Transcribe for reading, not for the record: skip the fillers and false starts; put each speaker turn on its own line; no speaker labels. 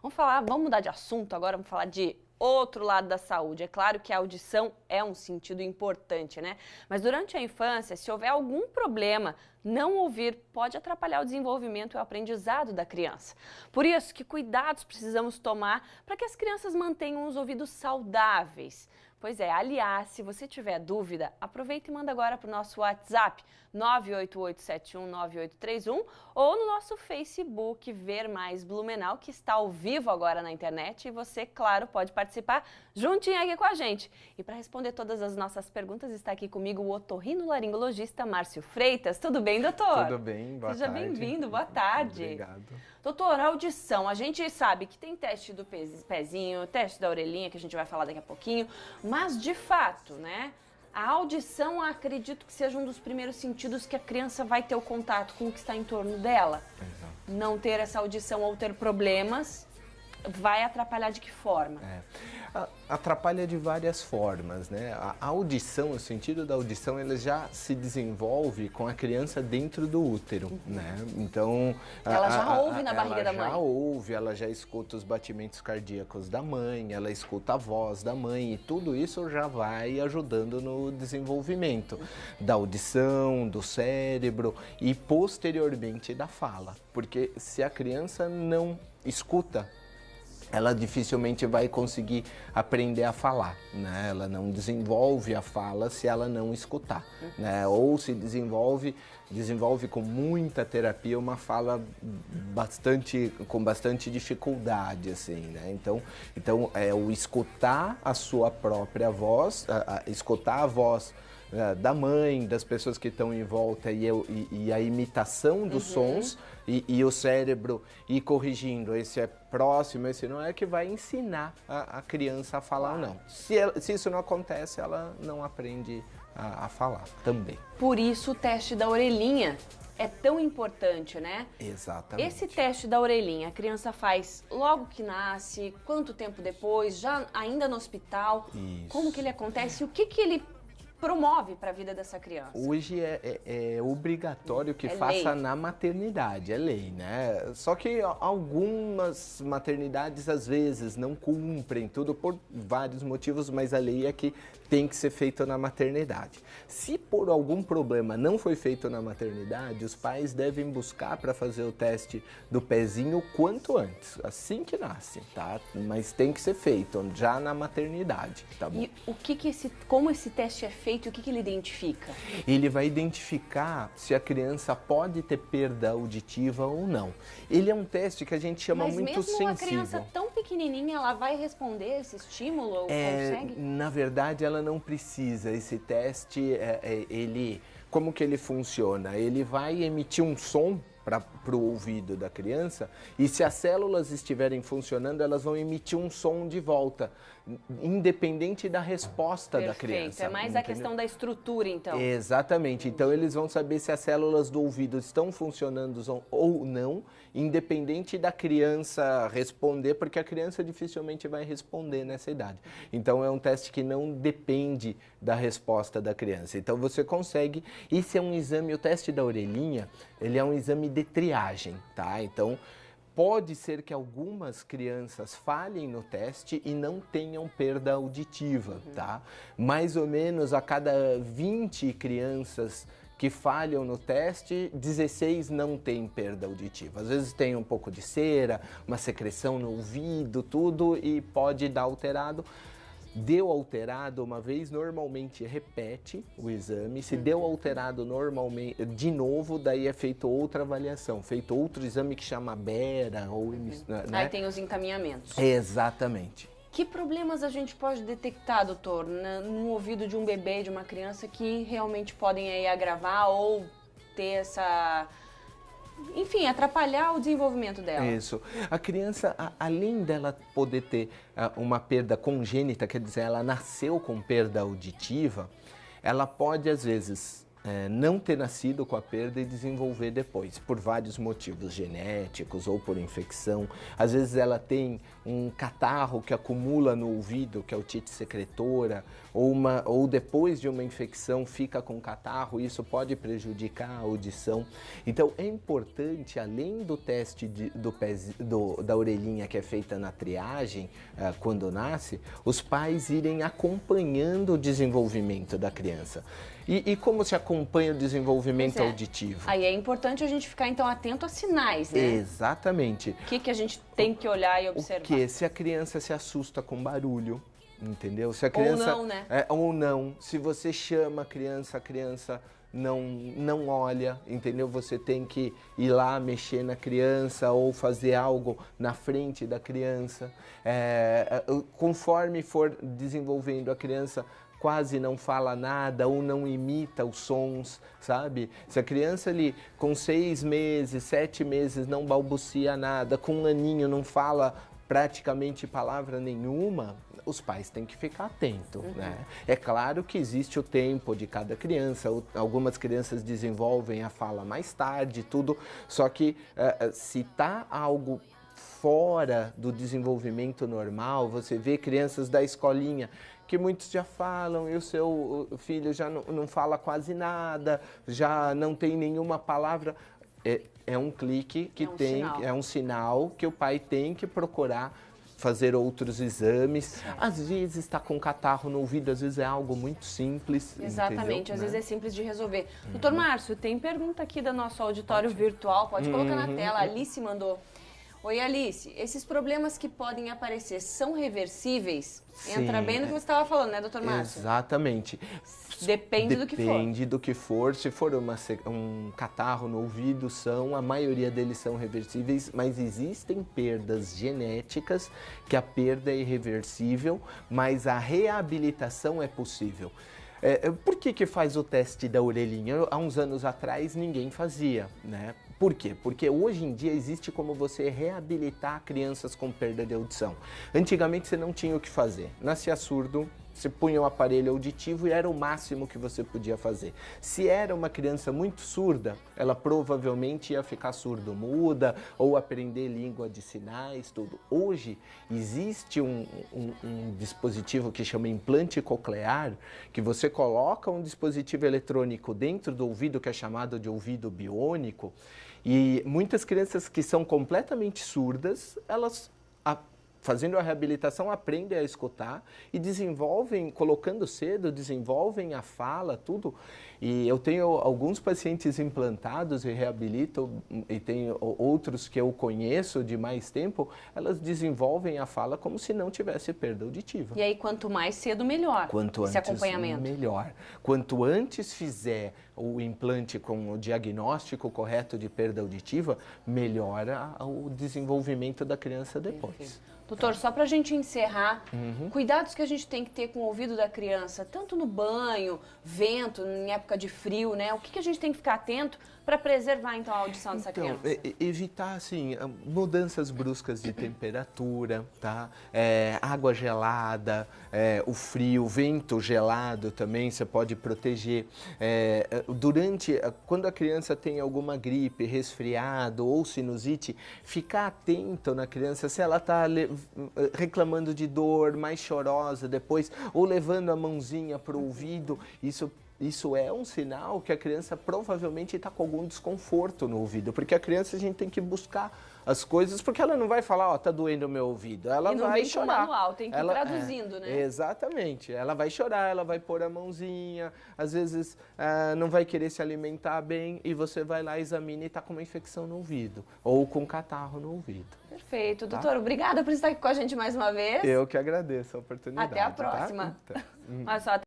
Vamos mudar de assunto agora, vamos falar de outro lado da saúde. É claro que a audição é um sentido importante, né? Mas durante a infância, se houver algum problema, não ouvir pode atrapalhar o desenvolvimento e o aprendizado da criança. Por isso, que cuidados precisamos tomar para que as crianças mantenham os ouvidos saudáveis? Pois é, aliás, se você tiver dúvida, aproveita e manda agora para o nosso WhatsApp 988719831 ou no nosso Facebook Ver Mais Blumenau, que está ao vivo agora na internet e você, claro, pode participar juntinho aqui com a gente. E para responder todas as nossas perguntas está aqui comigo o otorrinolaringologista Márcio Freitas. Tudo bem, doutor?
Tudo bem, boa tarde.
Seja bem-vindo, boa tarde.
Obrigado.
Doutor, audição, a gente sabe que tem teste do pezinho, teste da orelhinha, que a gente vai falar daqui a pouquinho, mas de fato, né, a audição acredito que seja um dos primeiros sentidos que a criança vai ter o contato com o que está em torno dela.
Exato.
Não ter essa audição ou ter problemas vai atrapalhar de que forma?
Atrapalha de várias formas, né? A audição, o sentido da audição, ele já se desenvolve com a criança dentro do útero, né? Então...
Ela já ouve na barriga da mãe.
Ela já ouve, ela já escuta os batimentos cardíacos da mãe, ela escuta a voz da mãe e tudo isso já vai ajudando no desenvolvimento da audição, do cérebro e posteriormente da fala. Porque se a criança não escuta, ela dificilmente vai conseguir aprender a falar, né? Ela não desenvolve a fala se ela não escutar, né? Ou se desenvolve com muita terapia uma fala com bastante dificuldade, assim, né? Então é o escutar a sua própria voz, escutar a voz da mãe, das pessoas que estão em volta e a imitação dos sons e o cérebro ir corrigindo, esse é próximo, esse não é, que vai ensinar a criança a falar ou não. Se isso não acontece, ela não aprende a falar também.
Por isso o teste da orelhinha é tão importante, né?
Exatamente.
Esse teste da orelhinha, a criança faz logo que nasce, quanto tempo depois, já ainda no hospital?
Isso.
Como que ele acontece? O que ele promove para a vida dessa criança?
Hoje é obrigatório que faça na maternidade, é lei, né? Só que algumas maternidades às vezes não cumprem tudo por vários motivos, mas a lei é que tem que ser feito na maternidade. Se por algum problema não foi feito na maternidade, os pais devem buscar para fazer o teste do pezinho quanto antes, assim que nasce, tá? Mas tem que ser feito já na maternidade, tá bom?
E como esse teste é feito? O que ele identifica?
Ele vai identificar se a criança pode ter perda auditiva ou não. Ele é um teste que a gente chama muito sensível.
Mas mesmo uma criança tão pequenininha, ela vai responder esse estímulo? Ou consegue?
Na verdade, ela não precisa. Esse teste, como que ele funciona? Ele vai emitir um som para o ouvido da criança e se as células estiverem funcionando, elas vão emitir um som de volta, independente da resposta da criança.
É mais a questão da estrutura, então.
Exatamente. Então, eles vão saber se as células do ouvido estão funcionando ou não, independente da criança responder, porque a criança dificilmente vai responder nessa idade. Então, é um teste que não depende da resposta da criança. Então, você consegue... Esse é um exame, o teste da orelhinha, ele é um exame de triagem, tá? Então, pode ser que algumas crianças falhem no teste e não tenham perda auditiva, tá? Mais ou menos a cada 20 crianças que falham no teste, 16 não têm perda auditiva. Às vezes tem um pouco de cera, uma secreção no ouvido, tudo, e pode dar alterado. Deu alterado uma vez, normalmente repete o exame. Se deu alterado normalmente, de novo, daí é feita outra avaliação, feito outro exame que chama Bera ou né?
Aí tem os encaminhamentos.
Exatamente.
Que problemas a gente pode detectar, doutor, no ouvido de um bebê, de uma criança, que realmente podem aí agravar ou ter essa... Enfim, atrapalhar o desenvolvimento dela?
Isso. A criança, além dela poder ter uma perda congênita, quer dizer, ela nasceu com perda auditiva, ela pode, às vezes, não ter nascido com a perda e desenvolver depois, por vários motivos genéticos ou por infecção. Às vezes ela tem um catarro que acumula no ouvido, que é otite secretora, ou depois de uma infecção fica com catarro, isso pode prejudicar a audição. Então é importante, além do teste da orelhinha que é feita na triagem, quando nasce, os pais irem acompanhando o desenvolvimento da criança. E como se acompanha o desenvolvimento auditivo?
Aí é importante a gente ficar, então, atento a sinais, né?
Exatamente.
O que a gente tem que olhar e observar?
O que? Se a criança se assusta com barulho, entendeu? Se a criança,
ou não, né?
Ou não. Se você chama a criança não olha, entendeu? Você tem que ir lá mexer na criança ou fazer algo na frente da criança. Conforme for desenvolvendo a criança, quase não fala nada ou não imita os sons, sabe? Se a criança ali com 6 meses, 7 meses não balbucia nada, com 1 aninho não fala praticamente palavra nenhuma, os pais têm que ficar atentos, né? É claro que existe o tempo de cada criança, algumas crianças desenvolvem a fala mais tarde, tudo, só que se tá algo fora do desenvolvimento normal, você vê crianças da escolinha que muitos já falam e o seu filho já não fala quase nada, já não tem nenhuma palavra, é um clique que é um sinal que o pai tem que procurar fazer outros exames. Às vezes está com catarro no ouvido, às vezes é algo muito simples.
Exatamente,
entendeu?
Às vezes é simples de resolver. Doutor Márcio, tem pergunta aqui do nosso auditório virtual, pode colocar na tela, a Alice mandou. Oi, Alice, esses problemas que podem aparecer são reversíveis? Entra bem no que você estava falando, né, doutor Márcio?
Exatamente.
Depende do que for.
Depende do que for. Se for um catarro no ouvido, a maioria deles são reversíveis, mas existem perdas genéticas, que a perda é irreversível, mas a reabilitação é possível. Por que faz o teste da orelhinha? Há uns anos atrás ninguém fazia, né? Por quê? Porque hoje em dia existe como você reabilitar crianças com perda de audição. Antigamente você não tinha o que fazer. Nascia surdo, você punha um aparelho auditivo e era o máximo que você podia fazer. Se era uma criança muito surda, ela provavelmente ia ficar surdo-muda ou aprender língua de sinais, tudo. Hoje existe um dispositivo que chama implante coclear, que você coloca um dispositivo eletrônico dentro do ouvido, que é chamado de ouvido biônico, e muitas crianças que são completamente surdas, elas fazendo a reabilitação, aprendem a escutar e desenvolvem, colocando cedo, desenvolvem a fala, tudo. E eu tenho alguns pacientes implantados e reabilito, e tenho outros que eu conheço de mais tempo, elas desenvolvem a fala como se não tivesse perda auditiva.
E aí, quanto mais cedo, melhor.
Quanto
esse
antes,
acompanhamento.
melhor. Quanto antes fizer o implante com o diagnóstico correto de perda auditiva, melhora o desenvolvimento da criança depois.
Perfeito. Doutor, só para a gente encerrar, cuidados que a gente tem que ter com o ouvido da criança, tanto no banho, vento, em época de frio, né? O que a gente tem que ficar atento para preservar, então, a audição dessa criança?
Evitar, assim, mudanças bruscas de temperatura, tá? Água gelada, o frio, vento gelado também, você pode proteger. Quando a criança tem alguma gripe, resfriado ou sinusite, ficar atento na criança, se ela está reclamando de dor, mais chorosa depois, ou levando a mãozinha para o ouvido, isso é um sinal que a criança provavelmente está com algum desconforto no ouvido, porque a criança a gente tem que buscar as coisas, porque ela não vai falar, ó, tá doendo o meu ouvido, ela vai chorar.
E não vem com manual, tem que ir traduzindo, né?
Exatamente, ela vai chorar, ela vai pôr a mãozinha, às vezes não vai querer se alimentar bem e você vai lá, examina e tá com uma infecção no ouvido, ou com catarro no ouvido.
Perfeito. Doutor, obrigada por estar aqui com a gente mais uma vez.
Eu que agradeço a oportunidade.
Até a próxima.
Tá? Então.